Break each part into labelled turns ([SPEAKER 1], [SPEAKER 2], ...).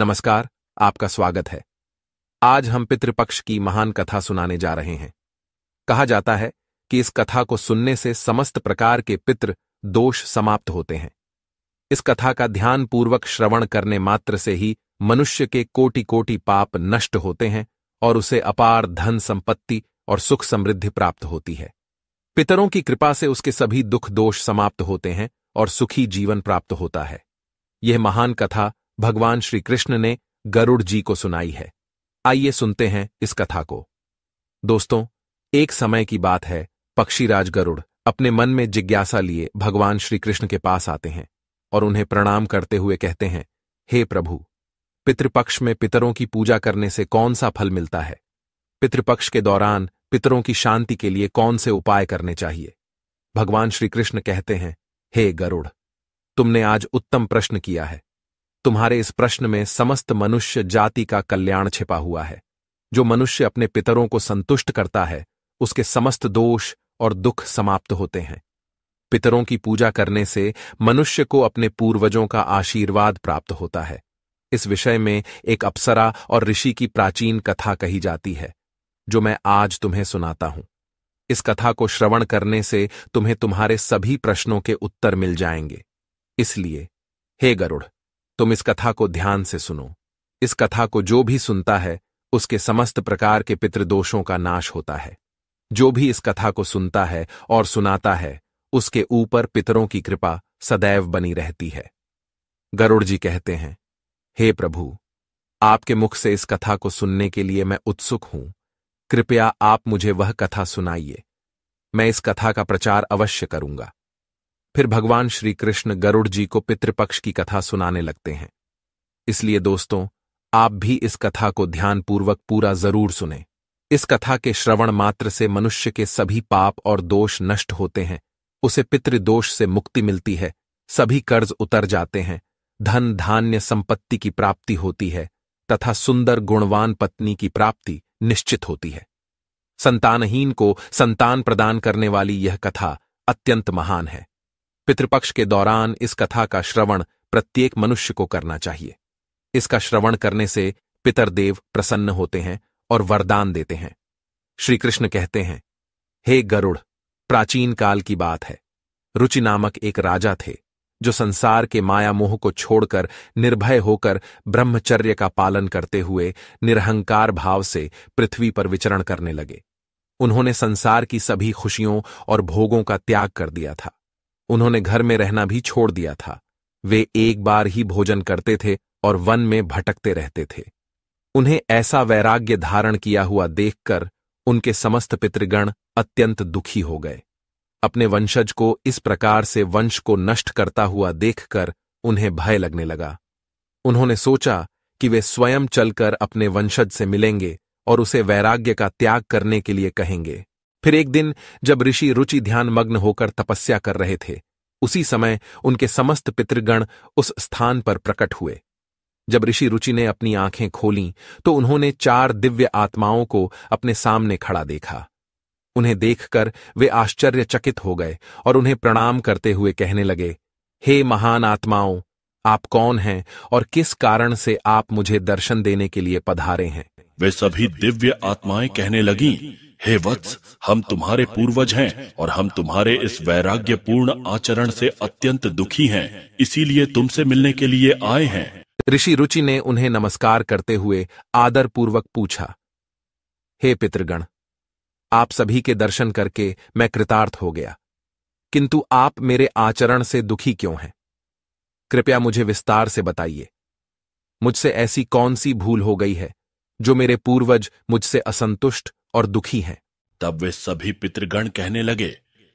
[SPEAKER 1] नमस्कार, आपका स्वागत है। आज हम पितृपक्ष की महान कथा सुनाने जा रहे हैं। कहा जाता है कि इस कथा को सुनने से समस्त प्रकार के पितृ दोष समाप्त होते हैं। इस कथा का ध्यानपूर्वक श्रवण करने मात्र से ही मनुष्य के कोटि कोटि पाप नष्ट होते हैं और उसे अपार धन संपत्ति और सुख समृद्धि प्राप्त होती है। पितरों की कृपा से उसके सभी दुख दोष समाप्त होते हैं और सुखी जीवन प्राप्त होता है। यह महान कथा भगवान श्री कृष्ण ने गरुड़ जी को सुनाई है। आइए सुनते हैं इस कथा को। दोस्तों, एक समय की बात है, पक्षीराज गरुड़ अपने मन में जिज्ञासा लिए भगवान श्री कृष्ण के पास आते हैं और उन्हें प्रणाम करते हुए कहते हैं, हे प्रभु, पितृपक्ष में पितरों की पूजा करने से कौन सा फल मिलता है? पितृपक्ष के दौरान पितरों की शांति के लिए कौन से उपाय करने चाहिए? भगवान श्री कृष्ण कहते हैं, हे गरुड़, तुमने आज उत्तम प्रश्न किया है। तुम्हारे इस प्रश्न में समस्त मनुष्य जाति का कल्याण छिपा हुआ है। जो मनुष्य अपने पितरों को संतुष्ट करता है, उसके समस्त दोष और दुख समाप्त होते हैं। पितरों की पूजा करने से मनुष्य को अपने पूर्वजों का आशीर्वाद प्राप्त होता है। इस विषय में एक अप्सरा और ऋषि की प्राचीन कथा कही जाती है, जो मैं आज तुम्हें सुनाता हूं। इस कथा को श्रवण करने से तुम्हें तुम्हारे सभी प्रश्नों के उत्तर मिल जाएंगे। इसलिए हे गरुड़, तुम इस कथा को ध्यान से सुनो। इस कथा को जो भी सुनता है, उसके समस्त प्रकार के पितृदोषों का नाश होता है। जो भी इस कथा को सुनता है और सुनाता है, उसके ऊपर पितरों की कृपा सदैव बनी रहती है। गरुड़ जी कहते हैं, हे प्रभु, आपके मुख से इस कथा को सुनने के लिए मैं उत्सुक हूं। कृपया आप मुझे वह कथा सुनाइए। मैं इस कथा का प्रचार अवश्य करूंगा। फिर भगवान श्री कृष्ण गरुड़ जी को पितृपक्ष की कथा सुनाने लगते हैं। इसलिए दोस्तों, आप भी इस कथा को ध्यानपूर्वक पूरा जरूर सुनें। इस कथा के श्रवण मात्र से मनुष्य के सभी पाप और दोष नष्ट होते हैं। उसे पितृदोष से मुक्ति मिलती है, सभी कर्ज उतर जाते हैं, धन धान्य संपत्ति की प्राप्ति होती है तथा सुंदर गुणवान पत्नी की प्राप्ति निश्चित होती है। संतानहीन को संतान प्रदान करने वाली यह कथा अत्यंत महान है। पितृपक्ष के दौरान इस कथा का श्रवण प्रत्येक मनुष्य को करना चाहिए। इसका श्रवण करने से पितरदेव प्रसन्न होते हैं और वरदान देते हैं। श्री कृष्ण कहते हैं, हे गरुड़, प्राचीन काल की बात है। रुचि नामक एक राजा थे, जो संसार के माया मोह को छोड़कर निर्भय होकर ब्रह्मचर्य का पालन करते हुए निरहंकार भाव से पृथ्वी पर विचरण करने लगे। उन्होंने संसार की सभी खुशियों और भोगों का त्याग कर दिया था। उन्होंने घर में रहना भी छोड़ दिया था। वे एक बार ही भोजन करते थे और वन में भटकते रहते थे। उन्हें ऐसा वैराग्य धारण किया हुआ देखकर उनके समस्त पितृगण अत्यंत दुखी हो गए। अपने वंशज को इस प्रकार से वंश को नष्ट करता हुआ देखकर उन्हें भय लगने लगा। उन्होंने सोचा कि वे स्वयं चलकर अपने वंशज से मिलेंगे और उसे वैराग्य का त्याग करने के लिए कहेंगे। फिर एक दिन जब ऋषि रुचि ध्यान मग्न होकर तपस्या कर रहे थे, उसी समय उनके समस्त पितृगण उस स्थान पर प्रकट हुए। जब ऋषि रुचि ने अपनी आंखें खोलीं तो उन्होंने 4 दिव्य आत्माओं को अपने सामने खड़ा देखा। उन्हें देखकर वे आश्चर्यचकित हो गए और उन्हें प्रणाम करते हुए कहने लगे, हे महान आत्माओं, आप कौन हैं और किस कारण से आप मुझे दर्शन देने के लिए पधारे हैं?
[SPEAKER 2] वे सभी दिव्य आत्माएं कहने लगीं, हे वत्स, हम तुम्हारे पूर्वज हैं और हम तुम्हारे इस वैराग्य पूर्ण आचरण से अत्यंत दुखी हैं, इसीलिए तुमसे मिलने के लिए आए हैं।
[SPEAKER 1] ऋषि रुचि ने उन्हें नमस्कार करते हुए आदरपूर्वक पूछा, हे पितृगण, आप सभी के दर्शन करके मैं कृतार्थ हो गया, किंतु आप मेरे आचरण से दुखी क्यों हैं? कृपया मुझे विस्तार से बताइए। मुझसे ऐसी कौन सी भूल हो गई है जो मेरे पूर्वज मुझसे असंतुष्ट और दुखी हैं?
[SPEAKER 2] तब वे सभी पितृगण कहने लगे,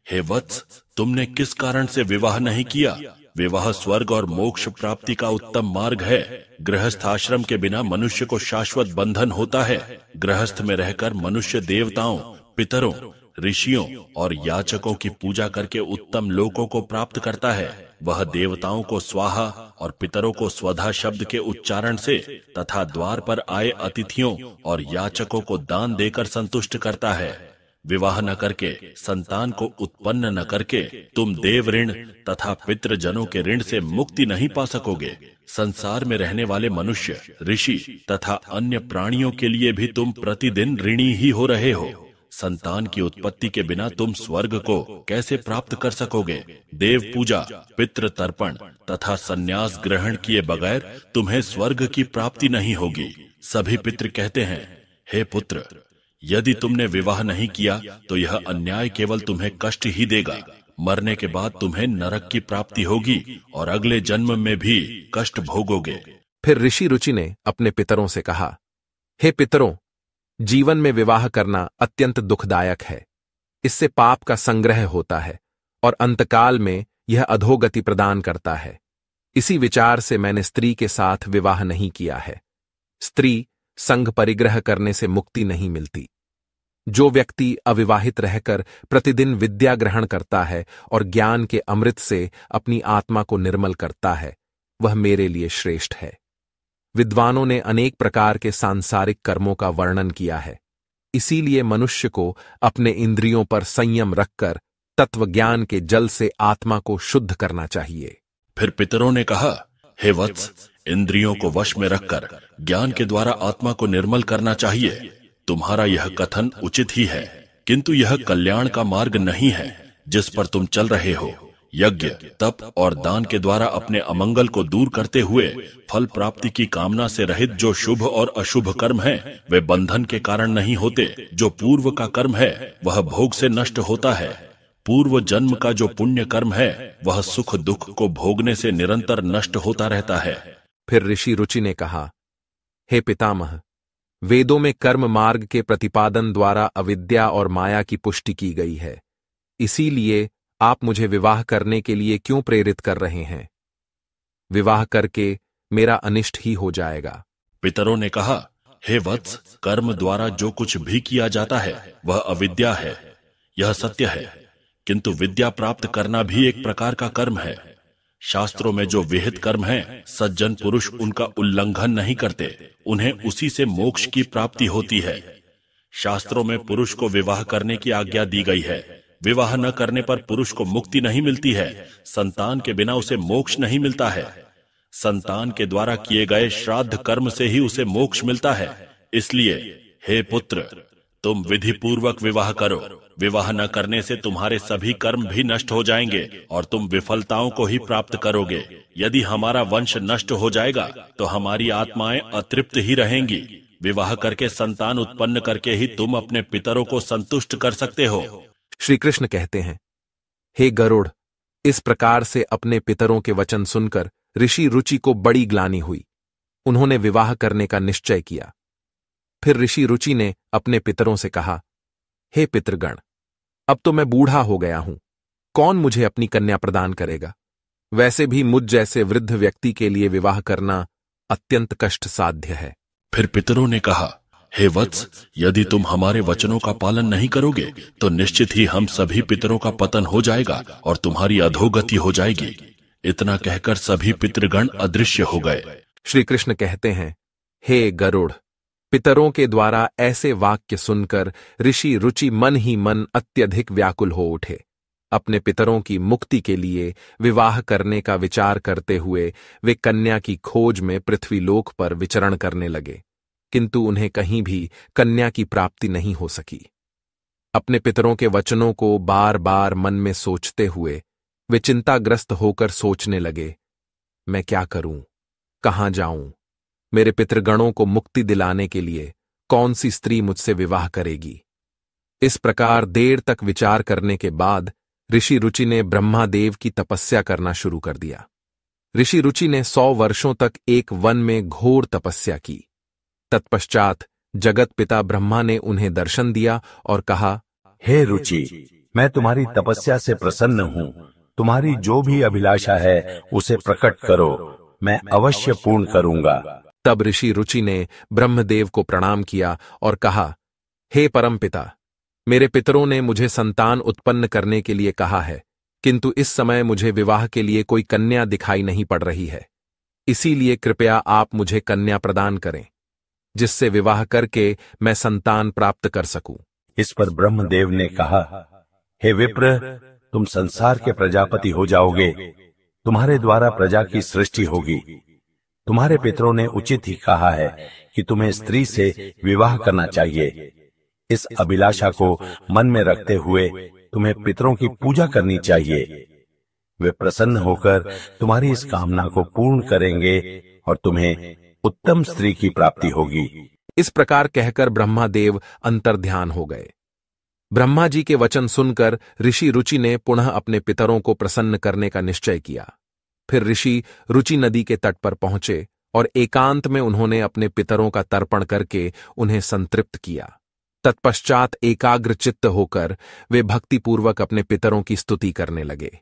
[SPEAKER 2] हे वत्स, तुमने किस कारण से विवाह नहीं किया? विवाह स्वर्ग और मोक्ष प्राप्ति का उत्तम मार्ग है। गृहस्थ आश्रम के बिना मनुष्य को शाश्वत बंधन होता है। गृहस्थ में रहकर मनुष्य देवताओं, पितरों, ऋषियों और याचकों की पूजा करके उत्तम लोकों को प्राप्त करता है। वह देवताओं को स्वाहा और पितरों को स्वधा शब्द के उच्चारण से तथा द्वार पर आए अतिथियों और याचकों को दान देकर संतुष्ट करता है। विवाह न करके, संतान को उत्पन्न न करके तुम देव ऋण तथा पितृजनों के ऋण से मुक्ति नहीं पा सकोगे। संसार में रहने वाले मनुष्य, ऋषि तथा अन्य प्राणियों के लिए भी तुम प्रतिदिन ऋणी ही हो रहे हो। संतान की उत्पत्ति के बिना तुम स्वर्ग को कैसे प्राप्त कर सकोगे? देव पूजा, पितृ तर्पण तथा संन्यास ग्रहण किए बगैर तुम्हें स्वर्ग की प्राप्ति नहीं होगी। सभी पितृ कहते हैं, हे पुत्र, यदि तुमने विवाह नहीं किया तो यह अन्याय केवल तुम्हें कष्ट ही देगा। मरने के बाद तुम्हें नरक की प्राप्ति होगी और अगले जन्म में भी कष्ट भोगोगे।
[SPEAKER 1] फिर ऋषि रुचि ने अपने पितरों से कहा, हे पितरों, जीवन में विवाह करना अत्यंत दुखदायक है। इससे पाप का संग्रह होता है और अंतकाल में यह अधोगति प्रदान करता है। इसी विचार से मैंने स्त्री के साथ विवाह नहीं किया है। स्त्री संग परिग्रह करने से मुक्ति नहीं मिलती। जो व्यक्ति अविवाहित रहकर प्रतिदिन विद्या ग्रहण करता है और ज्ञान के अमृत से अपनी आत्मा को निर्मल करता है, वह मेरे लिए श्रेष्ठ है। विद्वानों ने अनेक प्रकार के सांसारिक कर्मों का वर्णन किया है। इसीलिए मनुष्य को अपने इंद्रियों पर संयम रखकर तत्व ज्ञान के जल से आत्मा को शुद्ध करना चाहिए।
[SPEAKER 2] फिर पितरों ने कहा, हे वत्स, इंद्रियों को वश में रखकर ज्ञान के द्वारा आत्मा को निर्मल करना चाहिए। तुम्हारा यह कथन उचित ही है, किंतु यह कल्याण का मार्ग नहीं है जिस पर तुम चल रहे हो। यज्ञ, तप और दान के द्वारा अपने अमंगल को दूर करते हुए फल प्राप्ति की कामना से रहित जो शुभ और अशुभ कर्म हैं, वे बंधन के कारण नहीं होते। जो पूर्व का कर्म है वह भोग से नष्ट होता है। पूर्व जन्म का जो पुण्य कर्म है वह सुख दुख को भोगने से निरंतर नष्ट होता रहता है।
[SPEAKER 1] फिर ऋषि रुचि ने कहा, हे पितामह, वेदों में कर्म मार्ग के प्रतिपादन द्वारा अविद्या और माया की पुष्टि की गई है। इसीलिए आप मुझे विवाह करने के लिए क्यों प्रेरित कर रहे हैं? विवाह करके मेरा अनिष्ट ही हो जाएगा।
[SPEAKER 2] पितरों ने कहा, हे वत्स, कर्म द्वारा जो कुछ भी किया जाता है वह अविद्या है, यह सत्य है। किंतु विद्या प्राप्त करना भी एक प्रकार का कर्म है। शास्त्रों में जो विहित कर्म हैं, सज्जन पुरुष उनका उल्लंघन नहीं करते, उन्हें उसी से मोक्ष की प्राप्ति होती है। शास्त्रों में पुरुष को विवाह करने की आज्ञा दी गई है। विवाह न करने पर पुरुष को मुक्ति नहीं मिलती है। संतान के बिना उसे मोक्ष नहीं मिलता है। संतान के द्वारा किए गए श्राद्ध कर्म से ही उसे मोक्ष मिलता है। इसलिए हे पुत्र, तुम विधि पूर्वक विवाह करो। विवाह न करने से तुम्हारे सभी कर्म भी नष्ट हो जाएंगे और तुम विफलताओं को ही प्राप्त करोगे। यदि हमारा वंश नष्ट हो जाएगा तो हमारी आत्माएं अतृप्त ही रहेंगी। विवाह करके संतान उत्पन्न करके ही तुम अपने पितरों को संतुष्ट कर सकते हो।
[SPEAKER 1] श्री कृष्ण कहते हैं, हे गरुड़, इस प्रकार से अपने पितरों के वचन सुनकर ऋषि रुचि को बड़ी ग्लानि हुई। उन्होंने विवाह करने का निश्चय किया। फिर ऋषि रुचि ने अपने पितरों से कहा, हे पितृगण, अब तो मैं बूढ़ा हो गया हूं, कौन मुझे अपनी कन्या प्रदान करेगा? वैसे भी मुझ जैसे वृद्ध व्यक्ति के लिए विवाह करना अत्यंत कष्ट साध्य है।
[SPEAKER 2] फिर पितरों ने कहा, हे वत्स, यदि तुम हमारे वचनों का पालन नहीं करोगे तो निश्चित ही हम सभी पितरों का पतन हो जाएगा और तुम्हारी अधोगति हो जाएगी। इतना कहकर सभी पितृगण अदृश्य हो गए।
[SPEAKER 1] श्री कृष्ण कहते हैं, हे गरुड़, पितरों के द्वारा ऐसे वाक्य सुनकर ऋषि रुचि मन ही मन अत्यधिक व्याकुल हो उठे। अपने पितरों की मुक्ति के लिए विवाह करने का विचार करते हुए वे कन्या की खोज में पृथ्वीलोक पर विचरण करने लगे, किंतु उन्हें कहीं भी कन्या की प्राप्ति नहीं हो सकी। अपने पितरों के वचनों को बार बार मन में सोचते हुए वे चिंताग्रस्त होकर सोचने लगे, मैं क्या करूं, कहां जाऊं? मेरे पितृगणों को मुक्ति दिलाने के लिए कौन सी स्त्री मुझसे विवाह करेगी? इस प्रकार देर तक विचार करने के बाद ऋषि रुचि ने ब्रह्मादेव की तपस्या करना शुरू कर दिया। ऋषि रुचि ने 100 वर्षों तक एक वन में घोर तपस्या की। तत्पश्चात जगत पिता ब्रह्मा ने उन्हें दर्शन दिया और कहा,
[SPEAKER 3] हे रुचि, मैं तुम्हारी तपस्या से प्रसन्न हूँ। तुम्हारी जो भी अभिलाषा है उसे प्रकट करो, मैं अवश्य पूर्ण करूंगा।
[SPEAKER 1] तब ऋषि रुचि ने ब्रह्मदेव को प्रणाम किया और कहा, हे परमपिता, मेरे पितरों ने मुझे संतान उत्पन्न करने के लिए कहा है, किंतु इस समय मुझे विवाह के लिए कोई कन्या दिखाई नहीं पड़ रही है। इसीलिए कृपया आप मुझे कन्या प्रदान करें, जिससे विवाह करके मैं संतान प्राप्त कर सकूं।
[SPEAKER 3] इस पर ब्रह्मदेव ने कहा, हे विप्र, तुम संसार के प्रजापति हो जाओगे। तुम्हारे द्वारा प्रजा की सृष्टि होगी। तुम्हारे पितरों ने उचित ही कहा है कि तुम्हें स्त्री से विवाह करना चाहिए। इस अभिलाषा को मन में रखते हुए तुम्हें पितरों की पूजा करनी चाहिए। वे प्रसन्न होकर तुम्हारी इस कामना को पूर्ण करेंगे और तुम्हें उत्तम स्त्री की प्राप्ति होगी।
[SPEAKER 1] इस प्रकार कहकर ब्रह्मादेव अंतर्ध्यान हो गए। ब्रह्मा जी के वचन सुनकर ऋषि रुचि ने पुनः अपने पितरों को प्रसन्न करने का निश्चय किया। फिर ऋषि रुचि नदी के तट पर पहुंचे और एकांत में उन्होंने अपने पितरों का तर्पण करके उन्हें संतृप्त किया। तत्पश्चात एकाग्र चित्त होकर वे भक्तिपूर्वक अपने पितरों की स्तुति करने लगे।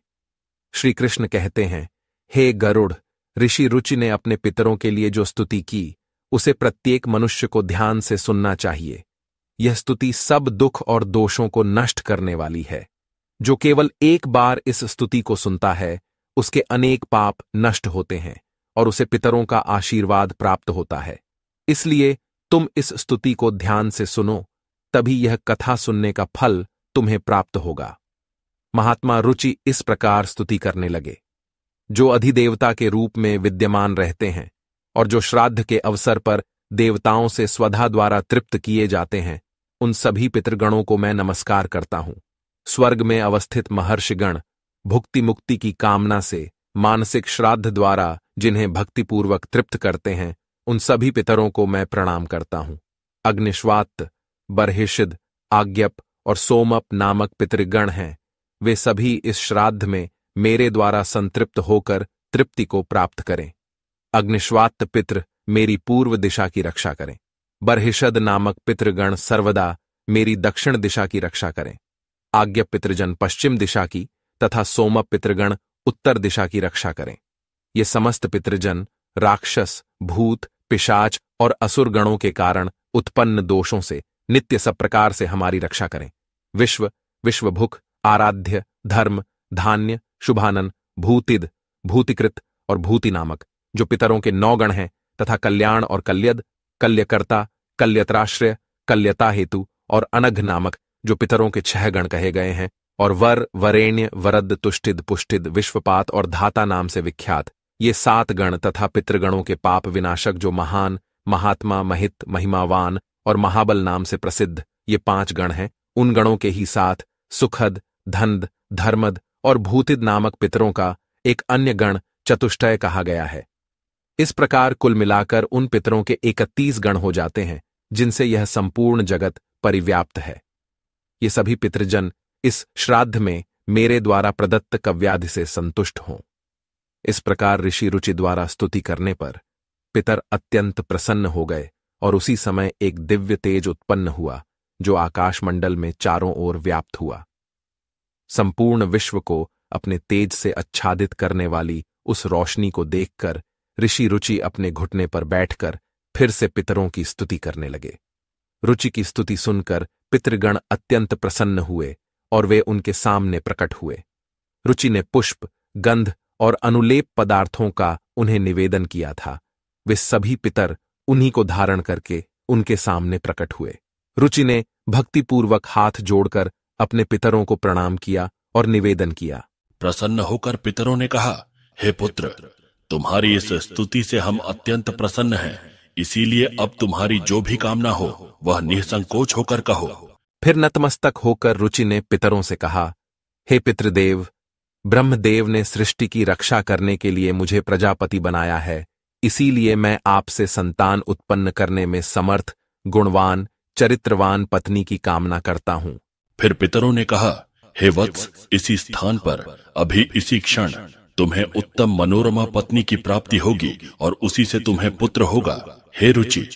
[SPEAKER 1] श्री कृष्ण कहते हैं, हे गरुड़, ऋषि रुचि ने अपने पितरों के लिए जो स्तुति की उसे प्रत्येक मनुष्य को ध्यान से सुनना चाहिए। यह स्तुति सब दुख और दोषों को नष्ट करने वाली है। जो केवल एक बार इस स्तुति को सुनता है उसके अनेक पाप नष्ट होते हैं और उसे पितरों का आशीर्वाद प्राप्त होता है। इसलिए तुम इस स्तुति को ध्यान से सुनो, तभी यह कथा सुनने का फल तुम्हें प्राप्त होगा। महात्मा रुचि इस प्रकार स्तुति करने लगे। जो अधिदेवता के रूप में विद्यमान रहते हैं और जो श्राद्ध के अवसर पर देवताओं से स्वधा द्वारा तृप्त किए जाते हैं, उन सभी पितृगणों को मैं नमस्कार करता हूं। स्वर्ग में अवस्थित महर्षिगण भुक्ति मुक्ति की कामना से मानसिक श्राद्ध द्वारा जिन्हें भक्तिपूर्वक तृप्त करते हैं, उन सभी पितरों को मैं प्रणाम करता हूं। अग्निश्वात, बर्हिषिद, आज्ञप और सोमप नामक पितृगण हैं। वे सभी इस श्राद्ध में मेरे द्वारा संतृप्त होकर तृप्ति को प्राप्त करें। अग्निश्वात पितृ मेरी पूर्व दिशा की रक्षा करें। बर्हिषद नामक पितृगण सर्वदा मेरी दक्षिण दिशा की रक्षा करें। आज्ञप पितृजन पश्चिम दिशा की तथा सोमप पितृगण उत्तर दिशा की रक्षा करें। ये समस्त पितृजन राक्षस, भूत, पिशाच और असुर गणों के कारण उत्पन्न दोषों से नित्य सब प्रकार से हमारी रक्षा करें। विश्व, विश्वभुक, आराध्य, धर्म, धान्य, शुभानन, भूतिद, भूतिकृत और भूति नामक जो पितरों के 9 गण हैं, तथा कल्याण और कल्यद, कल्यकर्ता, कल्यत्राश्रय, कल्यता हेतु और अनघ नामक जो पितरों के 6 गण कहे गए हैं, और वर, वरेण्य, वरद, तुष्टिद, पुष्टिद, विश्वपात और धाता नाम से विख्यात ये 7 गण तथा पितृगणों के पाप विनाशक जो महान, महात्मा, महित, महिमावान और महाबल नाम से प्रसिद्ध ये 5 गण हैं, उन गणों के ही साथ सुखद, धनद, धर्मद और भूतिद नामक पितरों का एक अन्य गण चतुष्टय कहा गया है। इस प्रकार कुल मिलाकर उन पितरों के 31 गण हो जाते हैं, जिनसे यह संपूर्ण जगत परिव्याप्त है। ये सभी पितृजन इस श्राद्ध में मेरे द्वारा प्रदत्त कव्याधि से संतुष्ट हों। इस प्रकार ऋषि रुचि द्वारा स्तुति करने पर पितर अत्यंत प्रसन्न हो गए और उसी समय एक दिव्य तेज उत्पन्न हुआ जो आकाशमंडल में चारों ओर व्याप्त हुआ। संपूर्ण विश्व को अपने तेज से आच्छादित करने वाली उस रोशनी को देखकर ऋषि रुचि अपने घुटने पर बैठकर फिर से पितरों की स्तुति करने लगे। रुचि की स्तुति सुनकर पितृगण अत्यंत प्रसन्न हुए और वे उनके सामने प्रकट हुए। रुचि ने पुष्प, गंध और अनुलेप पदार्थों का उन्हें निवेदन किया था। वे सभी पितर उन्हीं को धारण करके उनके सामने प्रकट हुए। रुचि ने भक्तिपूर्वक हाथ जोड़कर अपने पितरों को प्रणाम किया और निवेदन किया।
[SPEAKER 2] प्रसन्न होकर पितरों ने कहा, हे पुत्र, तुम्हारी इस स्तुति से हम अत्यंत प्रसन्न हैं, इसीलिए अब तुम्हारी जो भी कामना हो वह निसंकोच होकर कहो।
[SPEAKER 1] फिर नतमस्तक होकर रुचि ने पितरों से कहा, हे पितृदेव, ब्रह्मदेव ने सृष्टि की रक्षा करने के लिए मुझे प्रजापति बनाया है, इसीलिए मैं आपसे संतान उत्पन्न करने में समर्थ, गुणवान, चरित्रवान पत्नी की कामना करता हूं।
[SPEAKER 2] फिर पितरों ने कहा, हे वत्स, इसी स्थान पर अभी इसी क्षण तुम्हें उत्तम मनोरमा पत्नी की प्राप्ति होगी और उसी से तुम्हें पुत्र होगा। हे रुचि,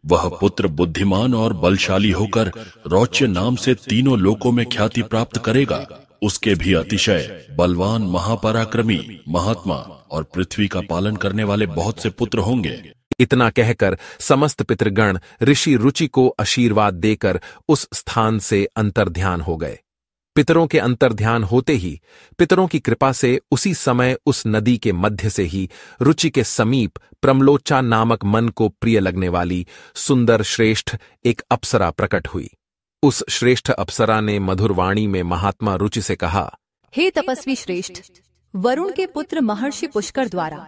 [SPEAKER 2] वह पुत्र बुद्धिमान और बलशाली होकर रौच्य नाम से तीनों लोकों में ख्याति प्राप्त करेगा। उसके भी अतिशय बलवान, महापराक्रमी, महात्मा और पृथ्वी का पालन करने वाले बहुत से पुत्र होंगे।
[SPEAKER 1] इतना कहकर समस्त पितृगण ऋषि रुचि को आशीर्वाद देकर उस स्थान से अंतर्ध्यान हो गए। पितरों के अंतर्ध्यान होते ही पितरों की कृपा से उसी समय उस नदी के मध्य से ही रुचि के समीप प्रमलोचा नामक मन को प्रिय लगने वाली सुंदर श्रेष्ठ एक अप्सरा प्रकट हुई। उस श्रेष्ठ अप्सरा ने मधुर वाणी में महात्मा रुचि से कहा,
[SPEAKER 4] हे तपस्वी श्रेष्ठ, वरुण के पुत्र महर्षि पुष्कर द्वारा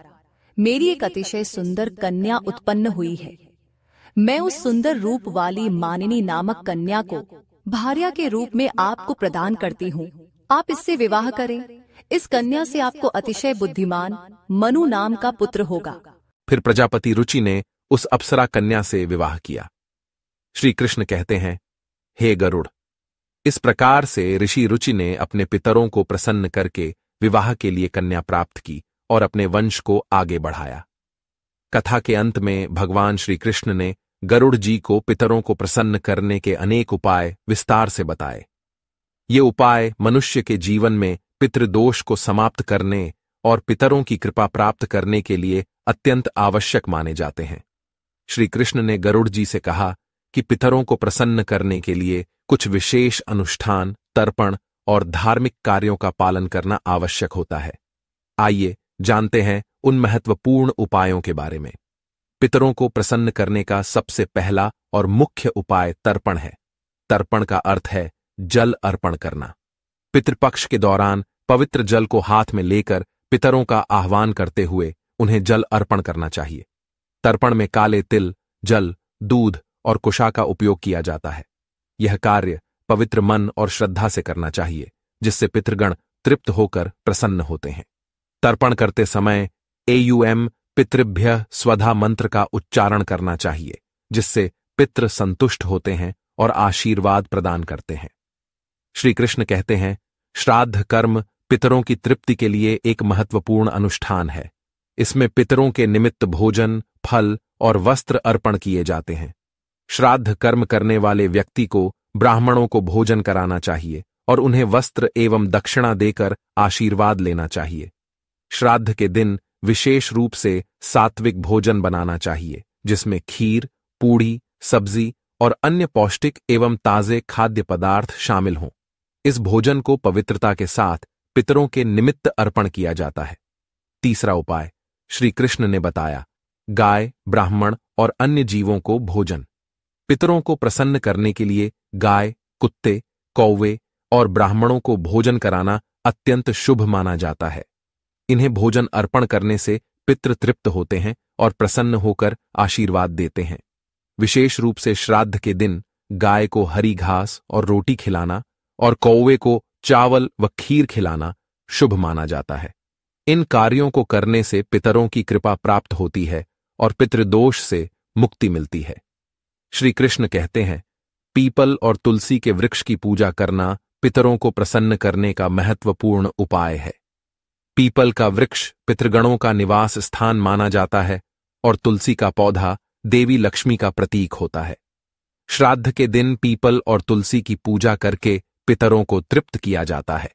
[SPEAKER 4] मेरी एक अतिशय सुंदर कन्या उत्पन्न हुई है। मैं उस सुंदर रूप वाली मानिनी नामक कन्या को भार्या के रूप में आपको प्रदान करती हूँ। आप इससे विवाह करें। इस कन्या से आपको अतिशय बुद्धिमान मनु नाम का पुत्र होगा।
[SPEAKER 1] फिर प्रजापति रुचि ने उस अप्सरा कन्या से विवाह किया। श्री कृष्ण कहते हैं, हे गरुड़, इस प्रकार से ऋषि रुचि ने अपने पितरों को प्रसन्न करके विवाह के लिए कन्या प्राप्त की और अपने वंश को आगे बढ़ाया। कथा के अंत में भगवान श्री कृष्ण ने गरुड़ जी को पितरों को प्रसन्न करने के अनेक उपाय विस्तार से बताए। ये उपाय मनुष्य के जीवन में पितृदोष को समाप्त करने और पितरों की कृपा प्राप्त करने के लिए अत्यंत आवश्यक माने जाते हैं। श्री कृष्ण ने गरुड़ जी से कहा कि पितरों को प्रसन्न करने के लिए कुछ विशेष अनुष्ठान, तर्पण और धार्मिक कार्यों का पालन करना आवश्यक होता है। आइए जानते हैं उन महत्वपूर्ण उपायों के बारे में। पितरों को प्रसन्न करने का सबसे पहला और मुख्य उपाय तर्पण है। तर्पण का अर्थ है जल अर्पण करना। पितृपक्ष के दौरान पवित्र जल को हाथ में लेकर पितरों का आह्वान करते हुए उन्हें जल अर्पण करना चाहिए। तर्पण में काले तिल, जल, दूध और कुशा का उपयोग किया जाता है। यह कार्य पवित्र मन और श्रद्धा से करना चाहिए, जिससे पितृगण तृप्त होकर प्रसन्न होते हैं। तर्पण करते समय एयुएम पितृभ्य स्वधा मंत्र का उच्चारण करना चाहिए, जिससे पितृ संतुष्ट होते हैं और आशीर्वाद प्रदान करते हैं। श्री कृष्ण कहते हैं, श्राद्ध कर्म पितरों की तृप्ति के लिए एक महत्वपूर्ण अनुष्ठान है। इसमें पितरों के निमित्त भोजन, फल और वस्त्र अर्पण किए जाते हैं। श्राद्ध कर्म करने वाले व्यक्ति को ब्राह्मणों को भोजन कराना चाहिए और उन्हें वस्त्र एवं दक्षिणा देकर आशीर्वाद लेना चाहिए। श्राद्ध के दिन विशेष रूप से सात्विक भोजन बनाना चाहिए, जिसमें खीर, पूड़ी, सब्जी और अन्य पौष्टिक एवं ताजे खाद्य पदार्थ शामिल हों। इस भोजन को पवित्रता के साथ पितरों के निमित्त अर्पण किया जाता है। तीसरा उपाय श्री कृष्ण ने बताया, गाय, ब्राह्मण और अन्य जीवों को भोजन। पितरों को प्रसन्न करने के लिए गाय, कुत्ते, कौवे और ब्राह्मणों को भोजन कराना अत्यंत शुभ माना जाता है। इन्हें भोजन अर्पण करने से पितृ तृप्त होते हैं और प्रसन्न होकर आशीर्वाद देते हैं। विशेष रूप से श्राद्ध के दिन गाय को हरी घास और रोटी खिलाना और कौवे को चावल व खीर खिलाना शुभ माना जाता है। इन कार्यों को करने से पितरों की कृपा प्राप्त होती है और पितृदोष से मुक्ति मिलती है। श्री कृष्ण कहते हैं, पीपल और तुलसी के वृक्ष की पूजा करना पितरों को प्रसन्न करने का महत्वपूर्ण उपाय है। पीपल का वृक्ष पितृगणों का निवास स्थान माना जाता है और तुलसी का पौधा देवी लक्ष्मी का प्रतीक होता है। श्राद्ध के दिन पीपल और तुलसी की पूजा करके पितरों को तृप्त किया जाता है।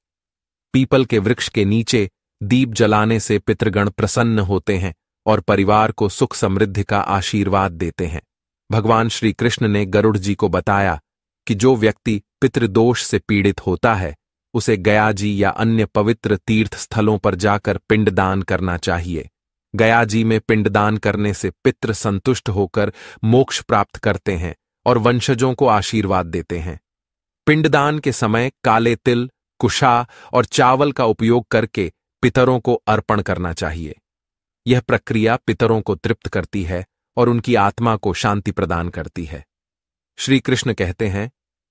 [SPEAKER 1] पीपल के वृक्ष के नीचे दीप जलाने से पितृगण प्रसन्न होते हैं और परिवार को सुख समृद्धि का आशीर्वाद देते हैं। भगवान श्री कृष्ण ने गरुड़ जी को बताया कि जो व्यक्ति पितृदोष से पीड़ित होता है, उसे गया जी या अन्य पवित्र तीर्थ स्थलों पर जाकर पिंडदान करना चाहिए। गया जी में पिंडदान करने से पितृ संतुष्ट होकर मोक्ष प्राप्त करते हैं और वंशजों को आशीर्वाद देते हैं। पिंडदान के समय काले तिल, कुशा और चावल का उपयोग करके पितरों को अर्पण करना चाहिए। यह प्रक्रिया पितरों को तृप्त करती है और उनकी आत्मा को शांति प्रदान करती है। श्री कृष्ण कहते हैं,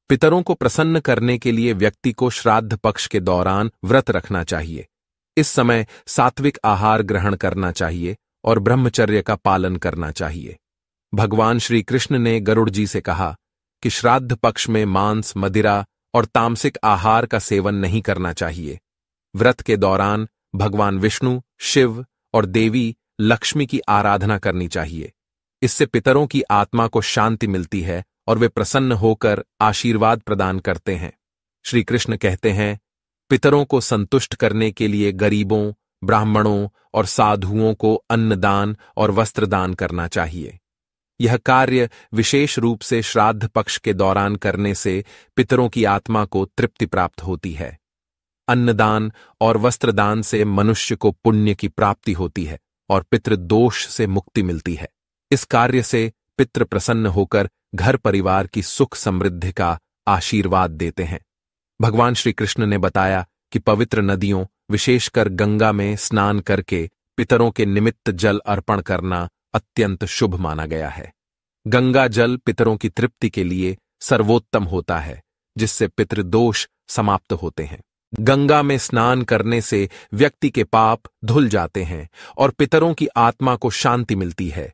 [SPEAKER 1] पितरों को प्रसन्न करने के लिए व्यक्ति को श्राद्ध पक्ष के दौरान व्रत रखना चाहिए। इस समय सात्विक आहार ग्रहण करना चाहिए और ब्रह्मचर्य का पालन करना चाहिए। भगवान श्री कृष्ण ने गरुड़ जी से कहा कि श्राद्ध पक्ष में मांस, मदिरा और तामसिक आहार का सेवन नहीं करना चाहिए। व्रत के दौरान भगवान विष्णु, शिव और देवी लक्ष्मी की आराधना करनी चाहिए। इससे पितरों की आत्मा को शांति मिलती है और वे प्रसन्न होकर आशीर्वाद प्रदान करते हैं। श्री कृष्ण कहते हैं, पितरों को संतुष्ट करने के लिए गरीबों, ब्राह्मणों और साधुओं को अन्नदान और वस्त्रदान करना चाहिए। यह कार्य विशेष रूप से श्राद्ध पक्ष के दौरान करने से पितरों की आत्मा को तृप्ति प्राप्त होती है। अन्नदान और वस्त्रदान से मनुष्य को पुण्य की प्राप्ति होती है और पितृदोष से मुक्ति मिलती है। इस कार्य से पितृ प्रसन्न होकर घर परिवार की सुख समृद्धि का आशीर्वाद देते हैं। भगवान श्री कृष्ण ने बताया कि पवित्र नदियों, विशेषकर गंगा में स्नान करके पितरों के निमित्त जल अर्पण करना अत्यंत शुभ माना गया है। गंगा जल पितरों की तृप्ति के लिए सर्वोत्तम होता है, जिससे पितृदोष समाप्त होते हैं। गंगा में स्नान करने से व्यक्ति के पाप धुल जाते हैं और पितरों की आत्मा को शांति मिलती है।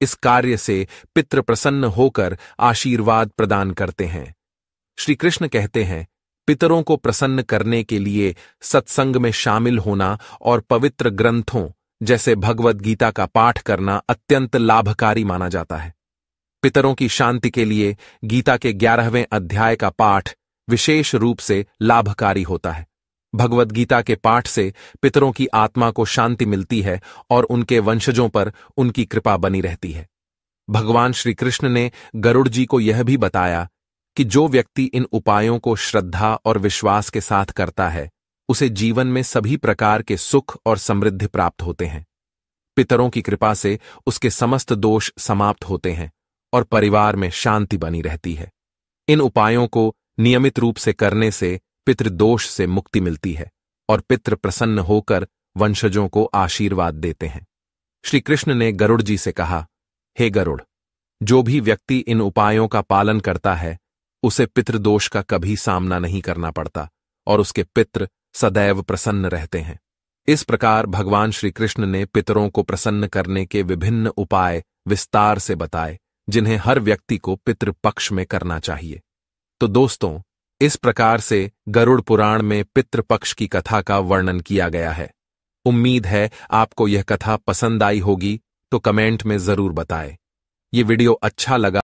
[SPEAKER 1] इस कार्य से पितृ प्रसन्न होकर आशीर्वाद प्रदान करते हैं। श्री कृष्ण कहते हैं, पितरों को प्रसन्न करने के लिए सत्संग में शामिल होना और पवित्र ग्रंथों जैसे भगवद गीता का पाठ करना अत्यंत लाभकारी माना जाता है। पितरों की शांति के लिए गीता के 11वें अध्याय का पाठ विशेष रूप से लाभकारी होता है। भगवद गीता के पाठ से पितरों की आत्मा को शांति मिलती है और उनके वंशजों पर उनकी कृपा बनी रहती है। भगवान श्री कृष्ण ने गरुड़ जी को यह भी बताया कि जो व्यक्ति इन उपायों को श्रद्धा और विश्वास के साथ करता है, उसे जीवन में सभी प्रकार के सुख और समृद्धि प्राप्त होते हैं। पितरों की कृपा से उसके समस्त दोष समाप्त होते हैं और परिवार में शांति बनी रहती है। इन उपायों को नियमित रूप से करने से पितृदोष से मुक्ति मिलती है और पितृ प्रसन्न होकर वंशजों को आशीर्वाद देते हैं। श्री कृष्ण ने गरुड़ जी से कहा, हे गरुड़, जो भी व्यक्ति इन उपायों का पालन करता है, उसे पितृदोष का कभी सामना नहीं करना पड़ता और उसके पितृ सदैव प्रसन्न रहते हैं। इस प्रकार भगवान श्री कृष्ण ने पितरों को प्रसन्न करने के विभिन्न उपाय विस्तार से बताए, जिन्हें हर व्यक्ति को पितृपक्ष में करना चाहिए। तो दोस्तों, इस प्रकार से गरुड़ पुराण में पितृपक्ष की कथा का वर्णन किया गया है। उम्मीद है आपको यह कथा पसंद आई होगी, तो कमेंट में जरूर बताएं। ये वीडियो अच्छा लगा